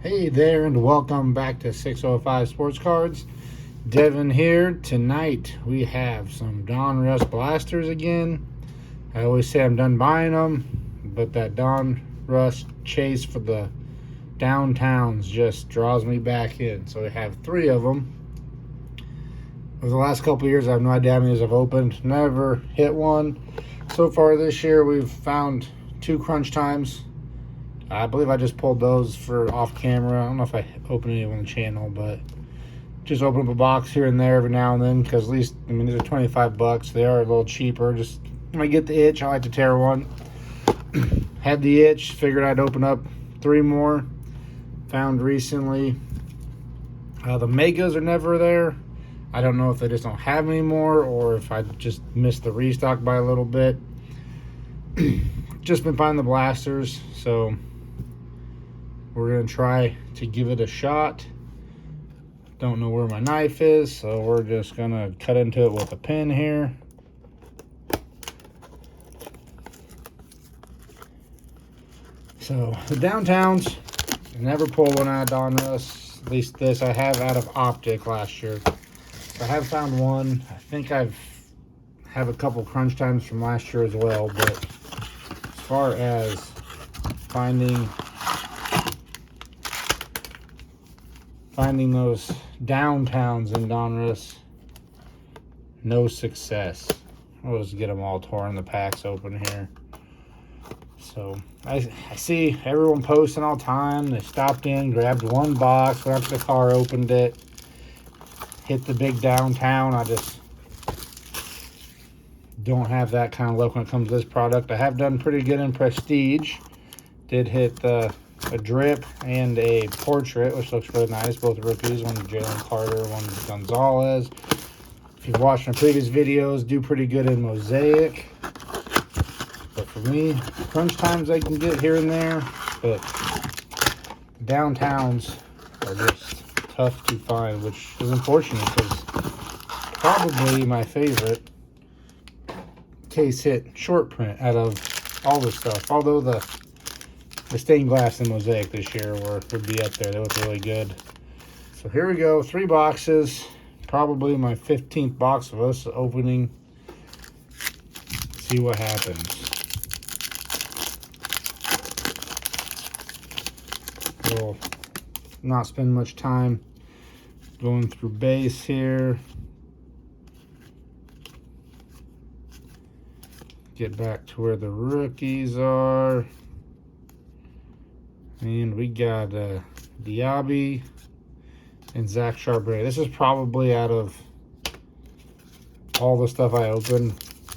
Hey there, and welcome back to 605 Sports Cards. Devin here. Tonight we have some Donruss blasters again. I always say I'm done buying them, but that Donruss chase for the downtowns just draws me back in. So we have three of them. Over the last couple of years, I have no idea how many I've opened. Never hit one. So far this year, we've found two crunch times. I believe I just pulled those for off camera. I don't know if I opened any on the channel, but just open up a box here and there every now and then, because at least, these are 25 bucks. They are a little cheaper. Just when I get the itch, I like to tear one. Had the itch, figured I'd open up three more. Found recently. The megas are never there. I don't know if they just don't have any more or if I just missed the restock by a little bit. Just been finding the blasters, so we're going to try to give it a shot. Don't know where my knife is, so we're just going to cut into it with a pin here. So, the downtowns, I never pulled one out of Donruss. At least this I have out of Optic last year. So I have found one. I think I have a couple crunch times from last year as well, but as far as finding those downtowns in Donruss, no success. We'll just get them all torn, the packs open here. So I see everyone posting all the time. They stopped in, grabbed one box, went up to the car, opened it, hit the big downtown. I just don't have that kind of luck when it comes to this product. I have done pretty good in Prestige. Did hit a drip and a portrait, which looks really nice. Both rookies, one Jalen Carter, one Gonzalez. If you've watched my previous videos, do pretty good in Mosaic. But for me, crunch times I can get here and there, but downtowns are just tough to find, which is unfortunate because probably my favorite case hit short print out of all this stuff. Although the stained glass and Mosaic this year would be up there. They look really good. So here we go. 3 boxes. Probably my 15th box of us opening. See what happens. We'll not spend much time going through base here. Get back to where the rookies are. And we got Diaby and Zach Charbonnet. This is probably out of all the stuff I open,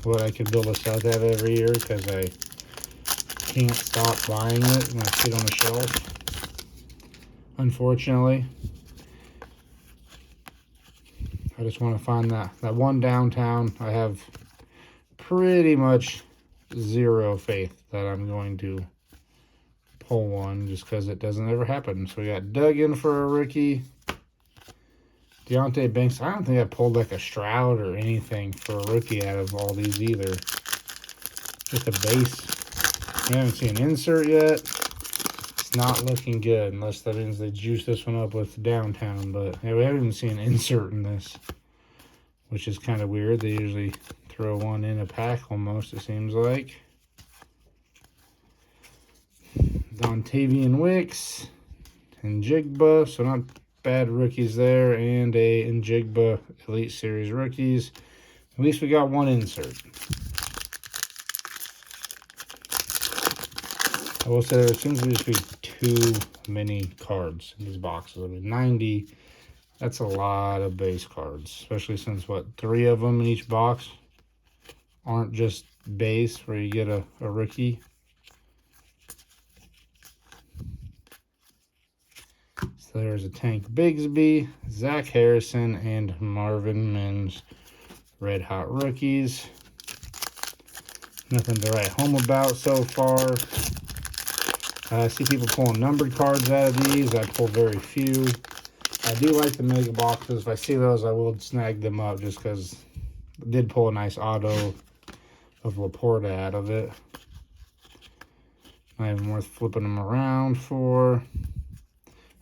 what I could build a set out every year, because I can't stop buying it when I sit on the shelf. Unfortunately, I just want to find that one downtown. I have pretty much zero faith that I'm going to pull one, just because it doesn't ever happen. So we got Duggan for a rookie. Deontay Banks. I don't think I pulled like a Stroud or anything for a rookie out of all these either. Just a base. We haven't seen an insert yet. It's not looking good, unless that means they juice this one up with downtown. But yeah, we haven't even seen an insert in this, which is kind of weird. They usually throw one in a pack almost, it seems like. Dontavian Wicks and Jigba, so not bad rookies there, and a Njigba Elite Series rookies. At least we got one insert. I will say there seems to just be too many cards in these boxes. I mean, 90, that's a lot of base cards, especially since, 3 of them in each box aren't just base where you get a rookie. So there's a Tank Bigsby, Zach Harrison, and Marvin Mims Red Hot rookies. Nothing to write home about so far. I see people pulling numbered cards out of these. I pull very few. I do like the mega boxes. If I see those, I will snag them up, just because I did pull a nice auto of Laporta out of it. Not even worth flipping them around for.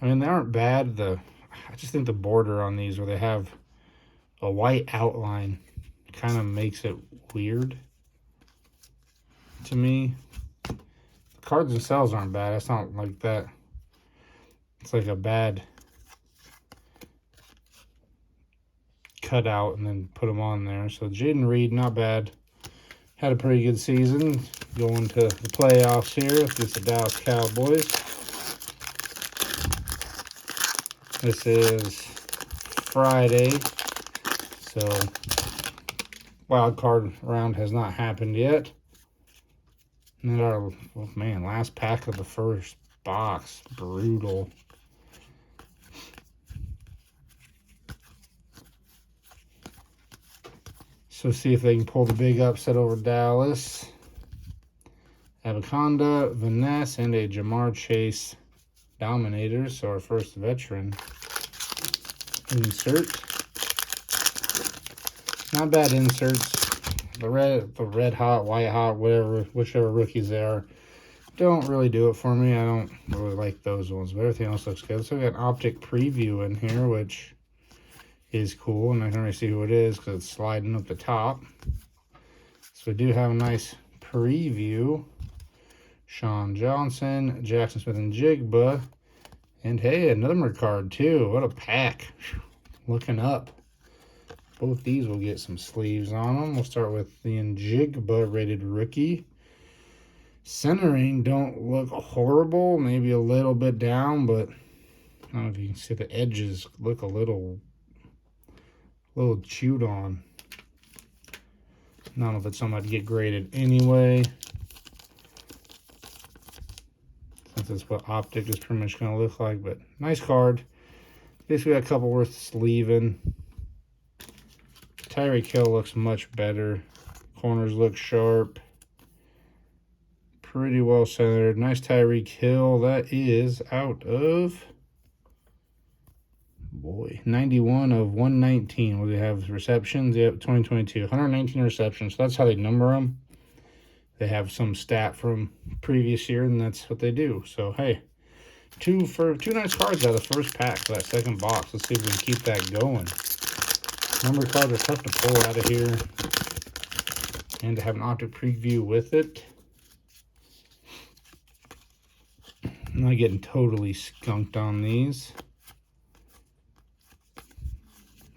I mean, they aren't bad. I just think the border on these where they have a white outline kind of makes it weird to me. The cards themselves aren't bad. It's not like that. It's like a bad cutout and then put them on there. So Jaden Reed, not bad. Had a pretty good season. Going to the playoffs here against the Dallas Cowboys. This is Friday, so wild card round has not happened yet. And then our, oh man, last pack of the first box. Brutal. So see if they can pull the big upset over Dallas. Abaconda, Vanessa, and a Jamar Chase Dominator. So our first veteran insert. Not bad inserts. The red hot, white hot, whichever rookies they are, don't really do it for me. I don't really like those ones, but everything else looks good. So we got an optic preview in here, which is cool, and I can already see who it is because it's sliding up the top. So we do have a nice preview. Sean Johnson, Jackson Smith and Jigba, and hey, another card too. What a pack. Looking up. Both these will get some sleeves on them. We'll start with the Njigba rated rookie. Centering don't look horrible. Maybe a little bit down, but I don't know if you can see the edges look a little chewed on. I don't know if it's something I'd get graded anyway. Since that's what optic is pretty much going to look like, but nice card. Basically got a couple worth sleeving. Tyreek Hill looks much better. Corners look sharp. Pretty well centered. Nice Tyreek Hill. That is out of, boy, 91 of 119. What do they have? Receptions? Yep, 2022. 119 receptions. So that's how they number them. They have some stat from previous year, and that's what they do. So, hey, two nice cards out of the first pack for that second box. Let's see if we can keep that going. Number cards are tough to pull out of here. And to have an optic preview with it. I'm not getting totally skunked on these.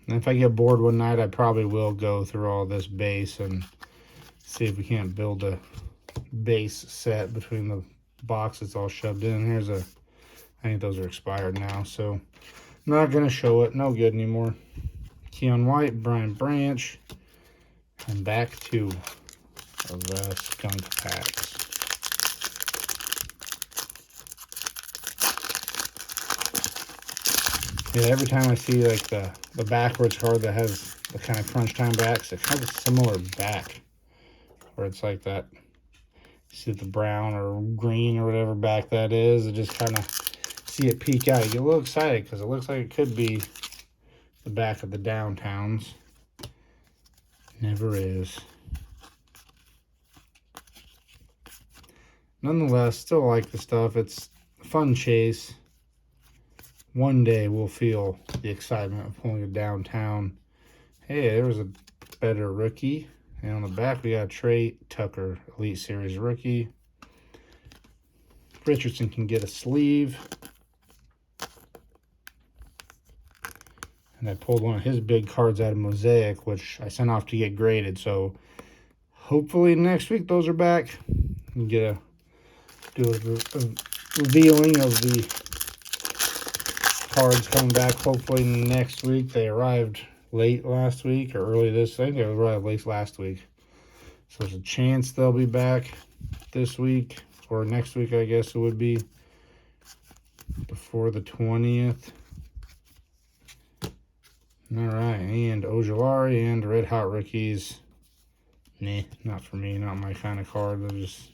And if I get bored one night, I probably will go through all this base and see if we can't build a base set between the boxes all shoved in. Here's I think those are expired now, so I'm not going to show it. No good anymore. Keon White, Brian Branch, and back to the skunk packs. Yeah, every time I see like the backwards card that has the kind of crunch time backs, it has a similar back where it's like that. See the brown or green or whatever back that is. It just kind of see it peek out. You get a little excited because it looks like it could be the back of the downtowns. Never is. Nonetheless, still like the stuff. It's a fun chase. One day we'll feel the excitement of pulling it downtown. Hey, there was a better rookie. And on the back, we got Trey Tucker, Elite Series rookie. Richardson can get a sleeve. And I pulled one of his big cards out of Mosaic, which I sent off to get graded. So hopefully next week those are back. And do a revealing of the cards coming back. Hopefully next week. They arrived late last week or early this. I think they arrived late last week. So there's a chance they'll be back this week or next week, I guess it would be before the 20th. All right, and Ojolari and Red Hot Rookies. Nah, not for me, not my kind of card. They'll just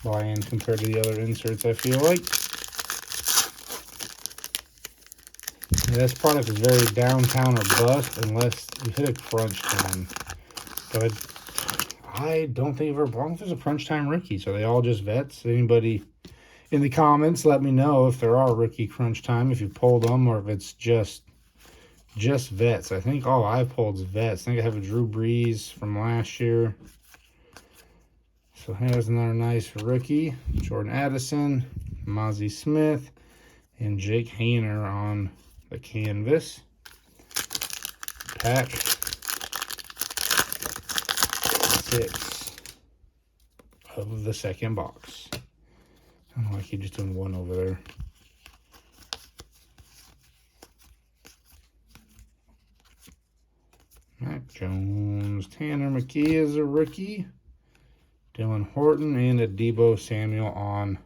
buy in compared to the other inserts, I feel like. Yeah, this product is very downtown or bust unless you hit a crunch time. But I don't think I've ever bought if there's a crunch time rookie. So they all just vets. Anybody in the comments, let me know if there are rookie crunch time, if you pulled them, or if it's just vets. I think all I've pulled is vets. I think I have a Drew Brees from last year. So here's another nice rookie. Jordan Addison, Mozzie Smith, and Jake Hayner on the canvas. Pack 6 of the second box. I don't know, I keep just doing one over there. Mac Jones, Tanner McKee is a rookie. Dylan Horton and a Deebo Samuel on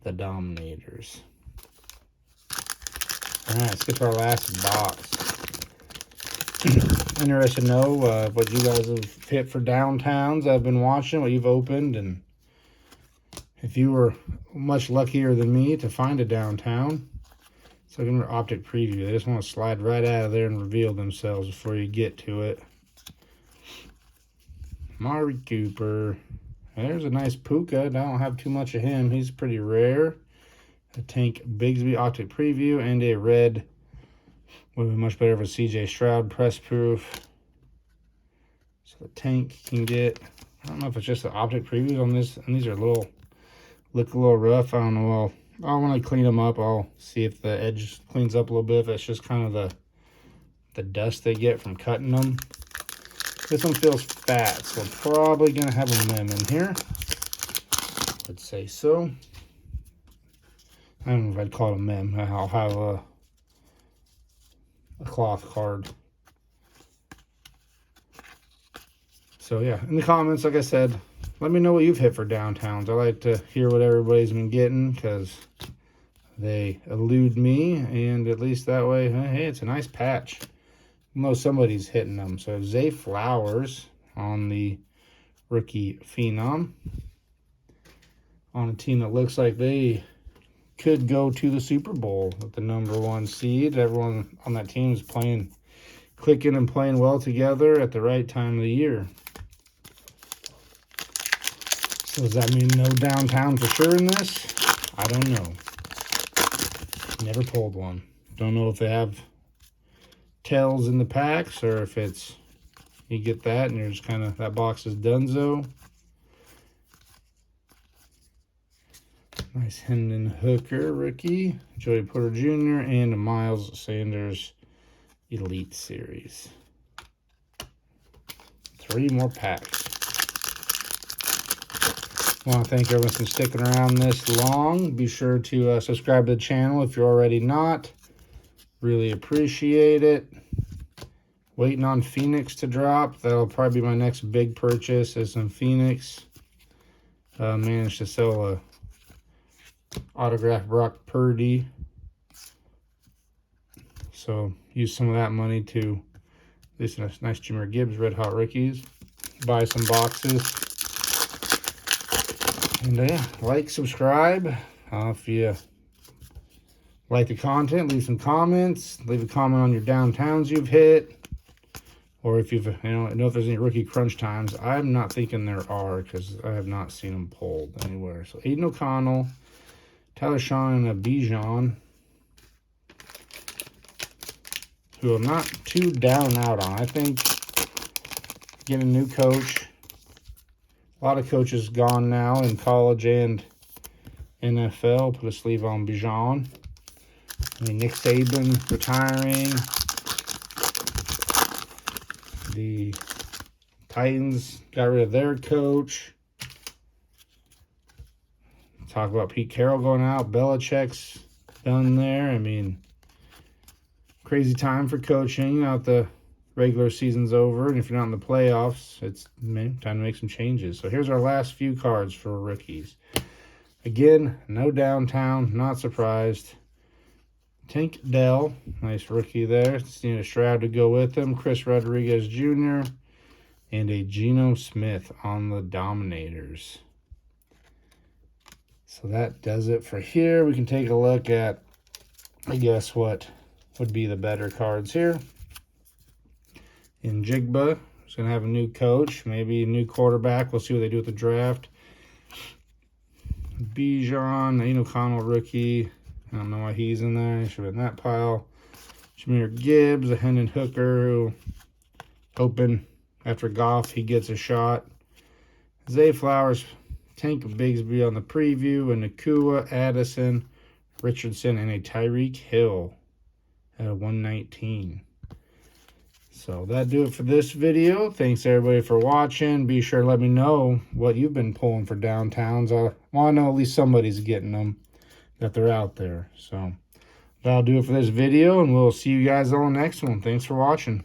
the Dominators. All right, let's get to our last box. Interested to know what you guys have hit for downtowns. I've been watching what you've opened, and if you were much luckier than me to find a downtown. So looking for optic preview. They just want to slide right out of there and reveal themselves before you get to it. Mari Cooper. There's a nice Puka. I don't have too much of him. He's pretty rare. A Tank Bigsby optic preview and a red. Would be much better of a CJ Stroud press proof. So the Tank can get. I don't know if it's just the optic previews on this, and these are look a little rough. I don't know. When I clean them up, I'll see if the edge cleans up a little bit. If it's just kind of the dust they get from cutting them. This one feels fat, so I'm probably going to have a mem in here. I'd say so. I don't know if I'd call it a mem. I'll have a cloth card. So yeah, in the comments, like I said, let me know what you've hit for downtowns. I like to hear what everybody's been getting because they elude me, and at least that way, hey, it's a nice patch. I know somebody's hitting them. So Zay Flowers on the rookie phenom on a team that looks like they could go to the Super Bowl with the #1 seed. Everyone on that team is clicking and playing well together at the right time of the year. So does that mean no downtown for sure in this? I don't know. Never pulled one. Don't know if they have tails in the packs or if it's you get that and you're just kind of, that box is donezo. Nice Hendon Hooker rookie, Joey Porter Jr., and a Miles Sanders Elite Series. 3 more packs. I want to thank everyone for sticking around this long. Be sure to subscribe to the channel if you're already not. Really appreciate it. Waiting on Phoenix to drop. That'll probably be my next big purchase, is some Phoenix. Managed to sell a autographed Brock Purdy. So use some of that money to, at least a nice Jahmyr Gibbs Red Hot Rookies. Buy some boxes. And yeah, like, subscribe. If you like the content, leave some comments. Leave a comment on your downtowns you've hit. Or if you've, know if there's any rookie crunch times. I'm not thinking there are because I have not seen them pulled anywhere. So Aiden O'Connell, Tyler Shawn, and Bijan, who I'm not too down and out on. I think getting a new coach. A lot of coaches gone now in college and NFL. Put a sleeve on Bijan. I mean, Nick Saban retiring. The Titans got rid of their coach. Talk about Pete Carroll going out. Belichick's done there. I mean, crazy time for coaching. The regular season's over, and if you're not in the playoffs, it's time to make some changes. So here's our last few cards for rookies. Again, no downtown, not surprised. Tank Dell, nice rookie there. Seen a Stroud to go with him. Chris Rodriguez Jr. and a Geno Smith on the Dominators. So that does it for here. We can take a look at, I guess, what would be the better cards here. In Jigba, he's going to have a new coach, maybe a new quarterback. We'll see what they do with the draft. Bijan, Aiden O'Connell rookie. I don't know why he's in there. He should have been in that pile. Jameer Gibbs, a Hendon Hooker, who hoping after Goff he gets a shot. Zay Flowers, Tank Bigsby on the preview, and Nakua, Addison, Richardson, and a Tyreek Hill at a 119. So that do it for this video. Thanks everybody for watching. Be sure to let me know what you've been pulling for downtowns. I want to know at least somebody's getting them, that they're out there. So that'll do it for this video, and we'll see you guys on the next one. Thanks for watching.